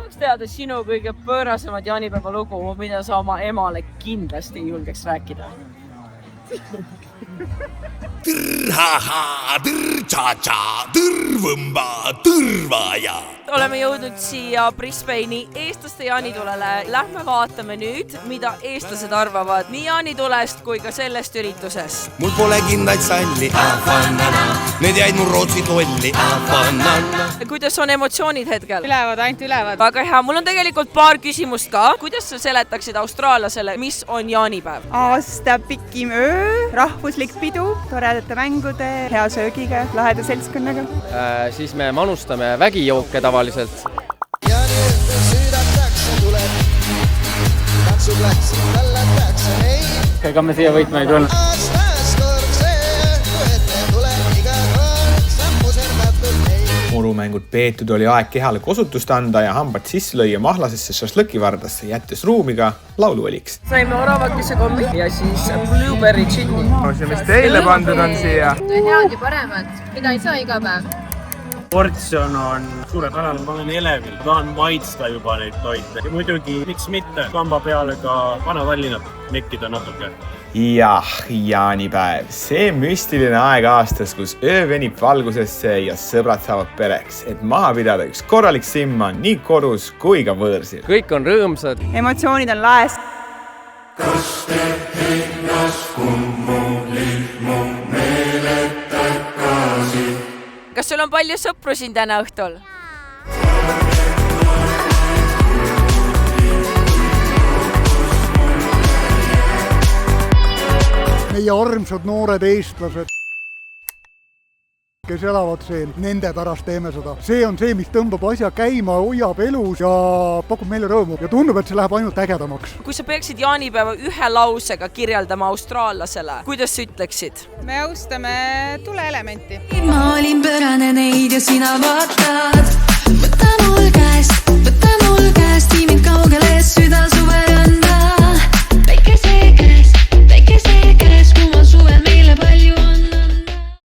tahaks teada sinu kõige pöörasemad jaanipäeva lugu, mida sa oma emale kindlasti ei julgeks rääkida. Tırhaha, tırtša-tša, tırvõmba, tõrvaja. Oleme jõudnud siia Brisbane'i eestlaste jaanitulele. Lähme vaatame nüüd, mida eestlased arvavad nii jaanitulest kui ka sellest üritusest. Mul pole kindaid salli, need jäid mul Rootsi tolli. Kuidas on emotsioonid hetkel? Ainult ülevad. Väga hea, mul on tegelikult paar küsimust ka. Kuidas sa seletaksid austraallasele, mis on jaanipäev? Aasta pikim öö, rahvuslik pidu, toredate mängude, hea söögiga, laheda seltskonnaga. Siis me manustame vägijooke tavaliselt. Ja nüüd südatakse tuleb, taksub läks, talle peakse ei. Ega me siia võitma ei tulnud. Aastas kord see, kui ette tuleb iga kord, sammu serdatud ei. Murumängud peetud oli aeg kehale kosutust anda ja hambad sisse lüüa mahlasesse šašlõkivardasse, jättes ruumi ka lauluoliks. Saime oravakese kommi ja siis blueberry chili. Mis teile pandud on siia? Head ja paremat, mida ei saa iga päev. Portsjon on suurepärane, ma olen elevil, tahan maitsta juba neid toite. Ja muidugi, miks mitte, kamba peale ka Vana-Tallinnat mekkida natuke. Jah, jaanipäev. See müstiline aeg aastas, kus öö venib valgusesse ja sõbrad saavad pereks, et maha pidada üks korralik simma nii kodus kui ka võõrsil. Kõik on rõõmsad. Emotsioonid on laes. Kas te hinnas kummulimu meeletakasi? Kas sul on palju sõpru siin täna õhtul? Meie armsad noored eestlased, kes elavad siin, nende pärast teeme seda. See on see, mis tõmbab asja käima, hoiab elus ja pakub meile rõõmu. Ja tundub, et see läheb ainult ägedamaks. Kui sa peaksid jaanipäeva ühe lausega kirjeldama austraallasele, kuidas sa ütleksid? Me austame tuleelementi. Ma olin pörane neid ja sina vaatad.